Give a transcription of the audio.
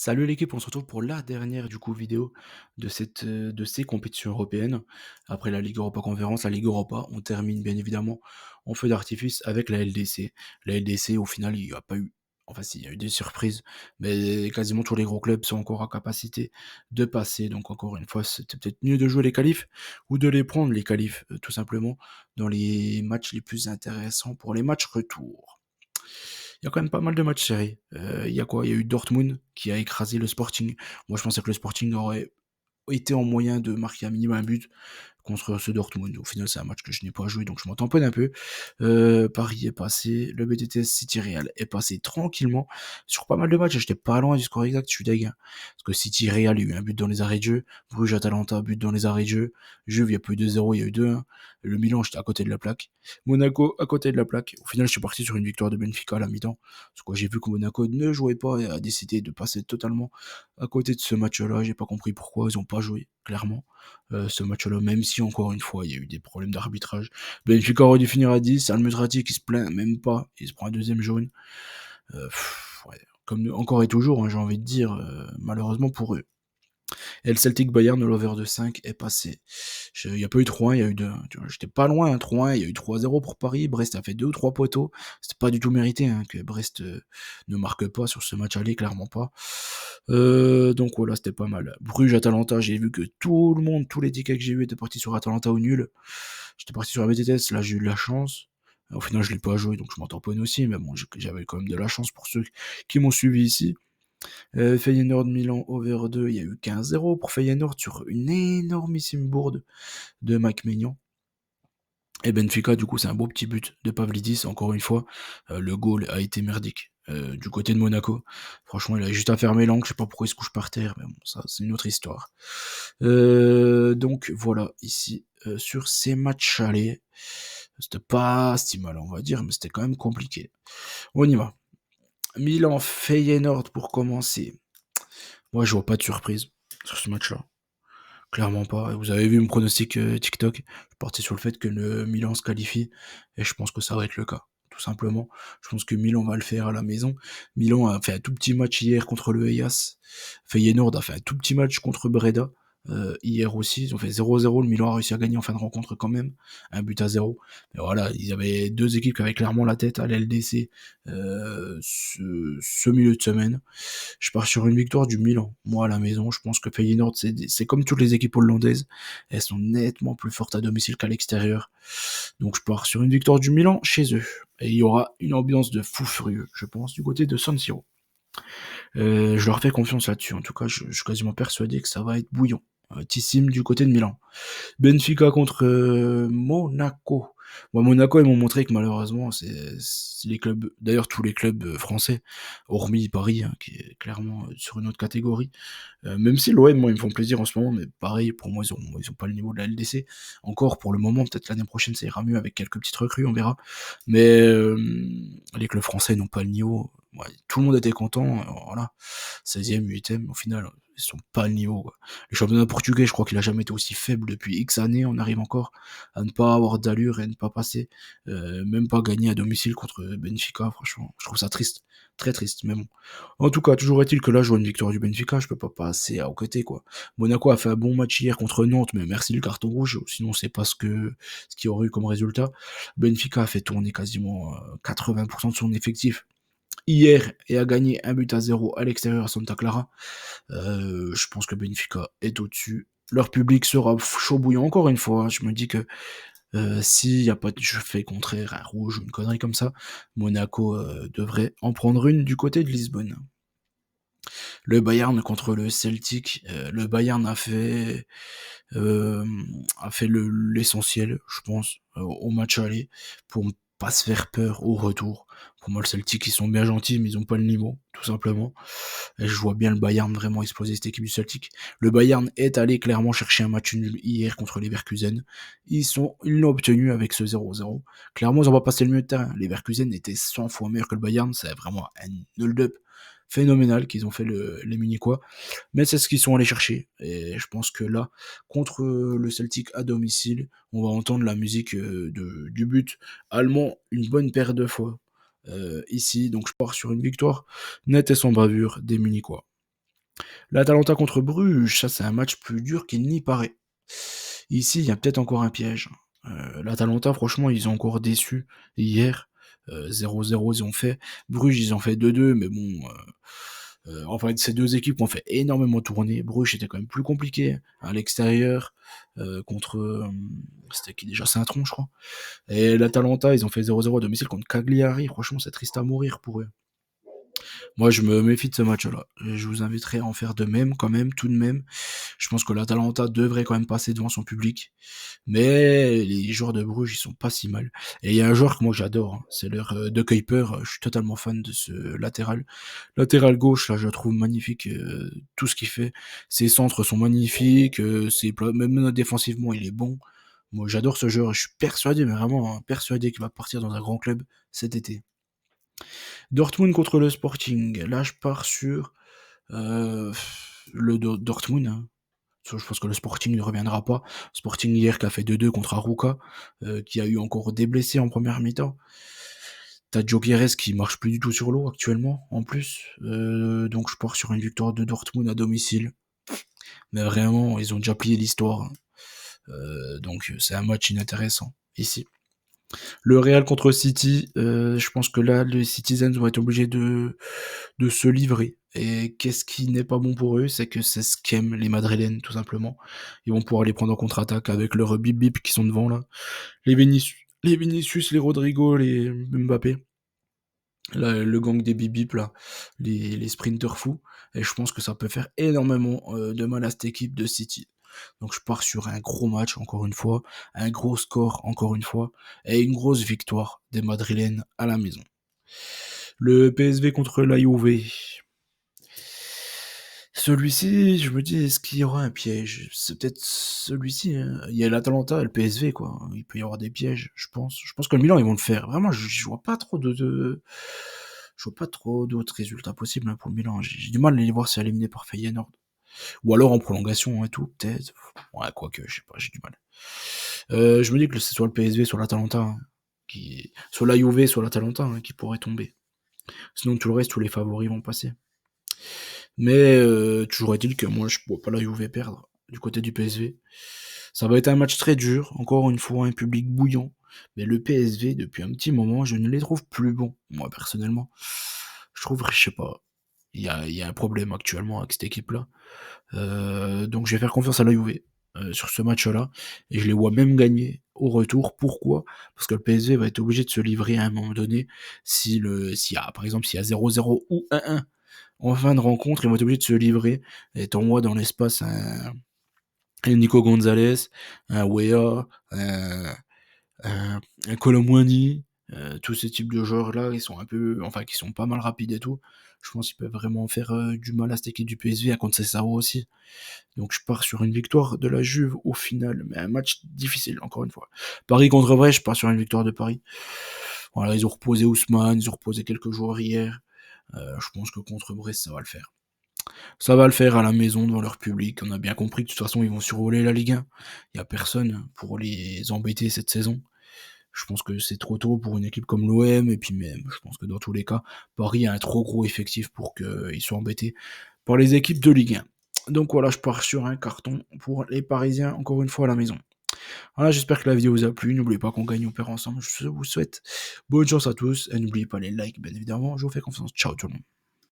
Salut l'équipe, on se retrouve pour la dernière du coup vidéo de ces compétitions européennes. Après la Ligue Europa Conférence, la Ligue Europa, on termine bien évidemment en feu d'artifice avec la LDC. La LDC, au final, il n'y a pas eu, enfin si, il y a eu des surprises, mais quasiment tous les gros clubs sont encore à capacité de passer. Donc encore une fois, c'était peut-être mieux de jouer les qualifs ou de les prendre les qualifs, tout simplement, dans les matchs les plus intéressants pour les matchs retour. Il y a quand même pas mal de matchs serrés. Il y a quoi? Il y a eu Dortmund qui a écrasé le Sporting. Moi, je pensais que le Sporting aurait été en moyen de marquer un minimum un but contre ce Dortmund. Au final, c'est un match que je n'ai pas joué, donc je m'en tamponne un peu. Paris est passé, le BTTS City Real est passé tranquillement sur pas mal de matchs. J'étais pas loin du score exact, je suis deg, hein. Parce que City Real, il y a eu un but dans les arrêts de jeu. Bruges Atalanta, but dans les arrêts de jeu. Juve, il y a pas eu 2-0, il y a eu 2-1. Le Milan, j'étais à côté de la plaque. Monaco, à côté de la plaque. Au final, je suis parti sur une victoire de Benfica à la mi-temps. Parce que j'ai vu que Monaco ne jouait pas et a décidé de passer totalement à côté de ce match-là. J'ai pas compris pourquoi ils ont pas joué, clairement, ce match-là, même si encore une fois il y a eu des problèmes d'arbitrage. Benfica aurait dû finir à 10, Al-Musrati qui se plaint même pas, il se prend un deuxième jaune. Ouais, comme encore et toujours, hein, j'ai envie de dire, malheureusement pour eux. Et le Celtic Bayern, l'over de 5 est passé. Il n'y a pas eu 3-1, il y a eu 2-1. J'étais pas loin, hein, 3-1, il y a eu 3-0 pour Paris. Brest a fait 2 ou 3 poteaux. C'était pas du tout mérité, hein, que Brest ne marque pas sur ce match aller, clairement pas. Donc voilà, c'était pas mal. Bruges, Atalanta, j'ai vu que tout le monde, tous les tickets que j'ai eu étaient partis sur Atalanta au nul. J'étais parti sur la BTTS, là j'ai eu de la chance. Au final, je l'ai pas joué, donc je m'en tamponne aussi, mais bon, j'avais quand même de la chance pour ceux qui m'ont suivi ici. Feyenoord Milan over 2, il y a eu 15-0 pour Feyenoord sur une énormissime bourde de Mike Maignan. Et Benfica, du coup, c'est un beau petit but de Pavlidis, encore une fois. Le goal a été merdique. Du côté de Monaco, franchement, il a juste à fermer l'angle, je sais pas pourquoi il se couche par terre, mais bon, ça, c'est une autre histoire. Donc voilà, ici, sur ces matchs allés, c'était pas si mal, on va dire, mais c'était quand même compliqué. On y va. Milan Feyenoord pour commencer. Moi, je vois pas de surprise sur ce match-là. Clairement pas. Vous avez vu mon pronostic TikTok. Je partais sur le fait que le Milan se qualifie et je pense que ça va être le cas. Tout simplement. Je pense que Milan va le faire à la maison. Milan a fait un tout petit match hier contre le Hellas. Feyenoord a fait un tout petit match contre Breda. Hier aussi, ils ont fait 0-0. Le Milan a réussi à gagner en fin de rencontre quand même. Un but à 0. Mais voilà, ils avaient deux équipes qui avaient clairement la tête à l'LDC ce milieu de semaine. Je pars sur une victoire du Milan. Moi, à la maison, je pense que Feyenoord, c'est comme toutes les équipes hollandaises. Elles sont nettement plus fortes à domicile qu'à l'extérieur. Donc, je pars sur une victoire du Milan chez eux. Et il y aura une ambiance de fou furieux, je pense, du côté de San Siro. Je leur fais confiance là-dessus. En tout cas, je suis quasiment persuadé que ça va être bouillant. Tissime du côté de Milan. Benfica contre Monaco. Moi, Monaco, ils m'ont montré que malheureusement, c'est les clubs, d'ailleurs tous les clubs français, hormis Paris, hein, qui est clairement sur une autre catégorie. Même si l'OM, moi, ils me font plaisir en ce moment, mais pareil, pour moi, ils ont pas le niveau de la LDC. Encore pour le moment, peut-être l'année prochaine, ça ira mieux avec quelques petites recrues, on verra. Mais les clubs français n'ont pas le niveau. Ouais, tout le monde était content, voilà. 16e, 8e, au final, ils sont pas le niveau, quoi. Le championnat portugais, je crois qu'il a jamais été aussi faible depuis X années. On arrive encore à ne pas avoir d'allure et à ne pas passer, même pas gagner à domicile contre Benfica. Franchement, je trouve ça triste, très triste. Mais bon, en tout cas, toujours est-il que là, je vois une victoire du Benfica, je peux pas passer à côté, quoi. Monaco a fait un bon match hier contre Nantes, mais merci le carton rouge. Sinon, c'est pas ce qu'il y aurait eu comme résultat. Benfica a fait tourner quasiment 80% de son effectif hier et a gagné un but à 0 à l'extérieur à Santa Clara. Je pense que Benfica est au-dessus. Leur public sera chaud bouillant encore une fois, hein. Je me dis que s'il n'y a pas de fait contraire, un rouge ou une connerie comme ça, Monaco devrait en prendre une du côté de Lisbonne. Le Bayern contre le Celtic, le Bayern a fait l'essentiel, je pense, au match aller, pour pas se faire peur au retour. Pour moi, le Celtic, ils sont bien gentils, mais ils ont pas le niveau, tout simplement. Et je vois bien le Bayern vraiment exploser cette équipe du Celtic. Le Bayern est allé clairement chercher un match nul hier contre les Leverkusen. Ils l'ont obtenu avec ce 0-0. Clairement, ils ont pas passé le mieux de terrain. Les Leverkusen étaient 100 fois meilleurs que le Bayern. C'est vraiment un hold-up phénoménal qu'ils ont fait les Munichois. Mais c'est ce qu'ils sont allés chercher. Et je pense que là, contre le Celtic à domicile, on va entendre la musique du but allemand une bonne paire de fois ici. Donc je pars sur une victoire nette et sans bavure des Munichois. L'Atalanta contre Bruges, ça c'est un match plus dur qu'il n'y paraît. Ici, il y a peut-être encore un piège. L'Atalanta, franchement, ils ont encore déçu hier. 0-0, ils ont fait. Bruges, ils ont fait 2-2, mais bon, en fait, ces deux équipes ont fait énormément tourner. Bruges, c'était quand même plus compliqué à l'extérieur contre. C'était qui déjà Saint-Tron, je crois. Et l'Atalanta, ils ont fait 0-0 à domicile contre Cagliari. Franchement, c'est triste à mourir pour eux. Moi, je me méfie de ce match-là. Je vous inviterai à en faire de même, quand même, tout de même. Je pense que l'Atalanta devrait quand même passer devant son public. Mais les joueurs de Bruges, ils sont pas si mal. Et il y a un joueur que moi j'adore, hein, c'est leur De Kuiper. Je suis totalement fan de ce latéral. Latéral gauche, là, je le trouve magnifique. Tout ce qu'il fait. Ses centres sont magnifiques. Même défensivement, il est bon. Moi, j'adore ce joueur. Je suis persuadé, mais vraiment hein, persuadé qu'il va partir dans un grand club cet été. Dortmund contre le Sporting. Là, je pars sur euh, Dortmund, hein. Je pense que le Sporting ne reviendra pas. Sporting hier qui a fait 2-2 contre Arouca, qui a eu encore des blessés en première mi-temps. T'as Gyökeres qui marche plus du tout sur l'eau actuellement, en plus. Donc je pars sur une victoire de Dortmund à domicile. Mais vraiment, ils ont déjà plié l'histoire. Donc c'est un match inintéressant ici. Le Real contre City, je pense que là, les Citizens vont être obligés de se livrer. Et qu'est-ce qui n'est pas bon pour eux, c'est que c'est ce qu'aiment les Madrilènes, tout simplement. Ils vont pouvoir les prendre en contre-attaque avec leurs bip-bip qui sont devant là. Les Vinicius, les Rodrigo, les Mbappé. Là, le gang des bip-bip là, les sprinters fous. Et je pense que ça peut faire énormément de mal à cette équipe de City. Donc je pars sur un gros match encore une fois, un gros score encore une fois, et une grosse victoire des Madrilènes à la maison. Le PSV contre la Juve. Celui-ci, je me dis, est-ce qu'il y aura un piège? C'est peut-être celui-ci, hein. Il y a l'Atalanta et le PSV, quoi. Il peut y avoir des pièges, je pense. Je pense que le Milan, ils vont le faire. Vraiment, je vois pas trop je vois pas trop d'autres résultats possibles hein, pour le Milan. J'ai du mal à les voir si éliminés par Feyenoord. Ou alors en prolongation et tout, peut-être. Ouais, quoique, je sais pas, j'ai du mal. Je me dis que c'est soit le PSV, soit l'Atalanta, hein, soit la Juve, soit l'Atalanta, hein, qui pourrait tomber. Sinon, tout le reste, tous les favoris vont passer. Mais toujours est-il que moi, je ne vois pas la Juve perdre du côté du PSV. Ça va être un match très dur, encore une fois, un public bouillant. Mais le PSV, depuis un petit moment, je ne les trouve plus bons, moi, personnellement. Je trouve, je sais pas, il y a un problème actuellement avec cette équipe-là. Donc je vais faire confiance à la Juve sur ce match-là. Et je les vois même gagner au retour. Pourquoi? Parce que le PSG va être obligé de se livrer à un moment donné. S'il y a, par exemple, s'il y a 0-0 ou 1-1 en fin de rencontre, ils vont être obligés de se livrer. Et t'envoies dans l'espace un Nico Gonzalez, un Wea, un Colomwani, tous ces types de joueurs-là, ils sont un peu, enfin, qui sont pas mal rapides et tout. Je pense qu'ils peuvent vraiment faire du mal à cette équipe du PSV, à contre Sao aussi. Donc je pars sur une victoire de la Juve au final, mais un match difficile, encore une fois. Paris contre Brest, je pars sur une victoire de Paris. Voilà, ils ont reposé Ousmane, ils ont reposé quelques joueurs hier. Je pense que contre Brest, ça va le faire. Ça va le faire à la maison devant leur public. On a bien compris que de toute façon, ils vont survoler la Ligue 1. Il n'y a personne pour les embêter cette saison. Je pense que c'est trop tôt pour une équipe comme l'OM, et puis même, je pense que dans tous les cas, Paris a un trop gros effectif pour qu'ils soient embêtés par les équipes de Ligue 1. Donc voilà, je pars sur un carton pour les Parisiens, encore une fois à la maison. Voilà, j'espère que la vidéo vous a plu. N'oubliez pas qu'on gagne, on perd ensemble. Je vous souhaite bonne chance à tous. Et n'oubliez pas les likes, bien évidemment. Je vous fais confiance. Ciao tout le monde.